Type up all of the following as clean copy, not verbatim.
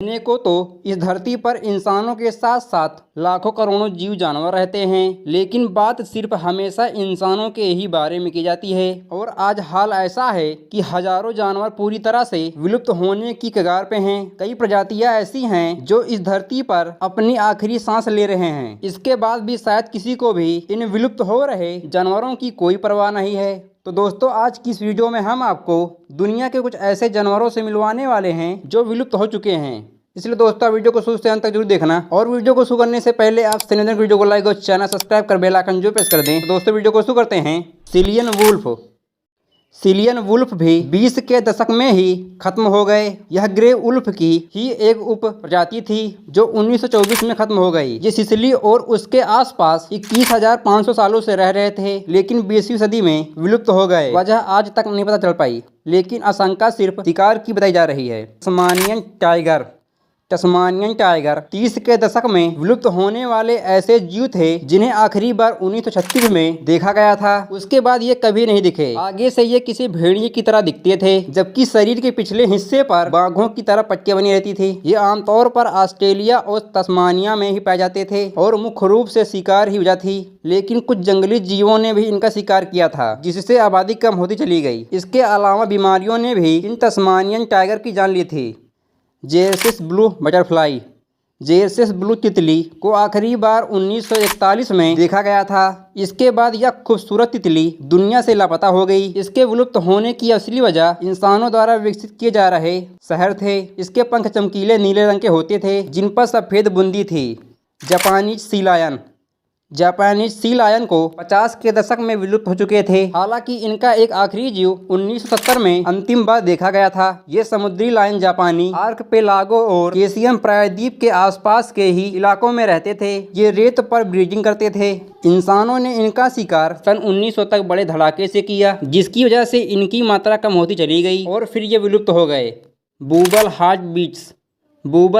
कहने को तो इस धरती पर इंसानों के साथ साथ लाखों करोड़ों जीव जानवर रहते हैं, लेकिन बात सिर्फ हमेशा इंसानों के ही बारे में की जाती है। और आज हाल ऐसा है कि हजारों जानवर पूरी तरह से विलुप्त होने की कगार पे हैं। कई प्रजातियां ऐसी हैं जो इस धरती पर अपनी आखिरी सांस ले रहे हैं। इसके बाद भी शायद किसी को भी इन विलुप्त हो रहे जानवरों की कोई परवाह नहीं है। तो दोस्तों, आज की इस वीडियो में हम आपको दुनिया के कुछ ऐसे जानवरों से मिलवाने वाले हैं जो विलुप्त हो चुके हैं। इसलिए दोस्तों, वीडियो को शुरू से अंत तक जरूर देखना। और वीडियो को शुरू करने से पहले आप वीडियो को लाइक और चैनल सब्सक्राइब कर बेल आइकन जो प्रेस कर दें। तो दोस्तों, वीडियो को शुरू करते हैं। सिलियन वुल्फ भी 20 के दशक में ही खत्म हो गए। यह ग्रे वुल्फ की ही एक उप प्रजाति थी जो 1924 में खत्म हो गई। ये सिसिली और उसके आसपास 21,500 सालों से रह रहे थे, लेकिन 20वीं सदी में विलुप्त हो गए। वजह आज तक नहीं पता चल पाई, लेकिन आशंका सिर्फ शिकार की बताई जा रही है। तस्मानियन टाइगर 30 के दशक में विलुप्त होने वाले ऐसे जीव थे जिन्हें आखिरी बार 1936 में देखा गया था। उसके बाद ये कभी नहीं दिखे। आगे से ये किसी भेड़िए की तरह दिखते थे, जबकि शरीर के पिछले हिस्से पर बाघों की तरह पट्टियां बनी रहती थी। ये आमतौर पर ऑस्ट्रेलिया और तस्मानिया में ही पाए जाते थे और मुख्य रूप से शिकार ही वजह थी। लेकिन कुछ जंगली जीवों ने भी इनका शिकार किया था, जिससे आबादी कम होती चली गई। इसके अलावा बीमारियों ने भी इन तस्मानियन टाइगर की जान ली थी। जेरसिस ब्लू तितली को आखिरी बार 1941 में देखा गया था। इसके बाद यह खूबसूरत तितली दुनिया से लापता हो गई। इसके विलुप्त होने की असली वजह इंसानों द्वारा विकसित किए जा रहे शहर थे। इसके पंख चमकीले नीले रंग के होते थे, जिन पर सफ़ेद बूंदी थी। जापानीज सी लायन को 50 के दशक में विलुप्त हो चुके थे। हालांकि इनका एक आखिरी जीव 1970 में अंतिम बार देखा गया था। ये समुद्री लायन जापानी आर्कपेलागो और केशियन प्रायद्वीप के आसपास के ही इलाकों में रहते थे। ये रेत पर ब्रीडिंग करते थे। इंसानों ने इनका शिकार सन 1900 तक बड़े धड़ाके से किया, जिसकी वजह से इनकी मात्रा कम होती चली गई और फिर ये विलुप्त हो गए। बूबल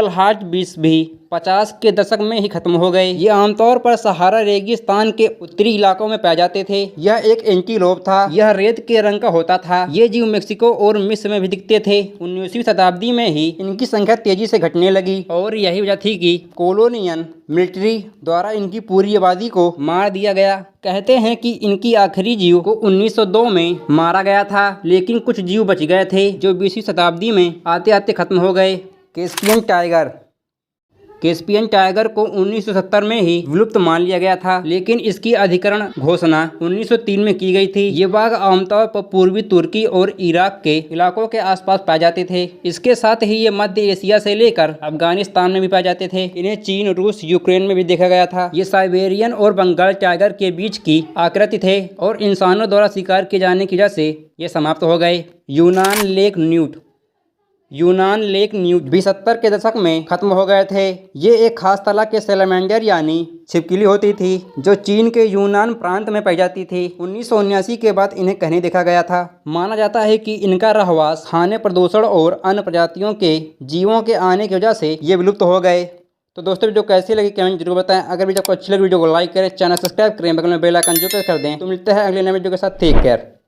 हार्ट बीट्स भी 50 के दशक में ही खत्म हो गए। ये आमतौर पर सहारा रेगिस्तान के उत्तरी इलाकों में पाए जाते थे। यह एक एंटीलोप था। यह रेत के रंग का होता था। ये जीव मेक्सिको और मिस्र में भी दिखते थे। 19वीं शताब्दी में ही इनकी संख्या तेजी से घटने लगी और यही वजह थी कि कॉलोनियल मिलिट्री द्वारा इनकी पूरी आबादी को मार दिया गया। कहते हैं कि इनकी आखिरी जीव को 1902 में मारा गया था, लेकिन कुछ जीव बच गए थे जो 20वीं शताब्दी में आते आते खत्म हो गए। कैस्पियन टाइगर को 1970 में ही विलुप्त मान लिया गया था, लेकिन इसकी अधिकरण घोषणा 1903 में की गई थी। ये बाघ आमतौर पर पूर्वी तुर्की और इराक के इलाकों के आसपास पाए जाते थे। इसके साथ ही ये मध्य एशिया से लेकर अफगानिस्तान में भी पाए जाते थे। इन्हें चीन, रूस, यूक्रेन में भी देखा गया था। ये साइबेरियन और बंगाल टाइगर के बीच की आकृति थे और इंसानों द्वारा शिकार किए जाने की वजह से ये समाप्त हो गए। यूनान लेक न्यूट भी 70 के दशक में खत्म हो गए थे। ये एक खास तरह के सैलमेंडर यानी छिपकली होती थी जो चीन के यूनान प्रांत में पाई जाती थी। 1979 के बाद इन्हें कहीं देखा गया था। माना जाता है कि इनका रहवास खाने, प्रदूषण और अन्य प्रजातियों के जीवों के आने की वजह से ये विलुप्त हो गए। तो दोस्तों, वीडियो कैसी लगी कमेंट जरूर बताएं। अगर वीडियो को अच्छी लगी वीडियो को लाइक करें, चैनल सब्सक्राइब करें, बगल में बेल आइकन जो प्रेस कर दें। तो मिलते हैं अगले नए वीडियो के साथ। Take care.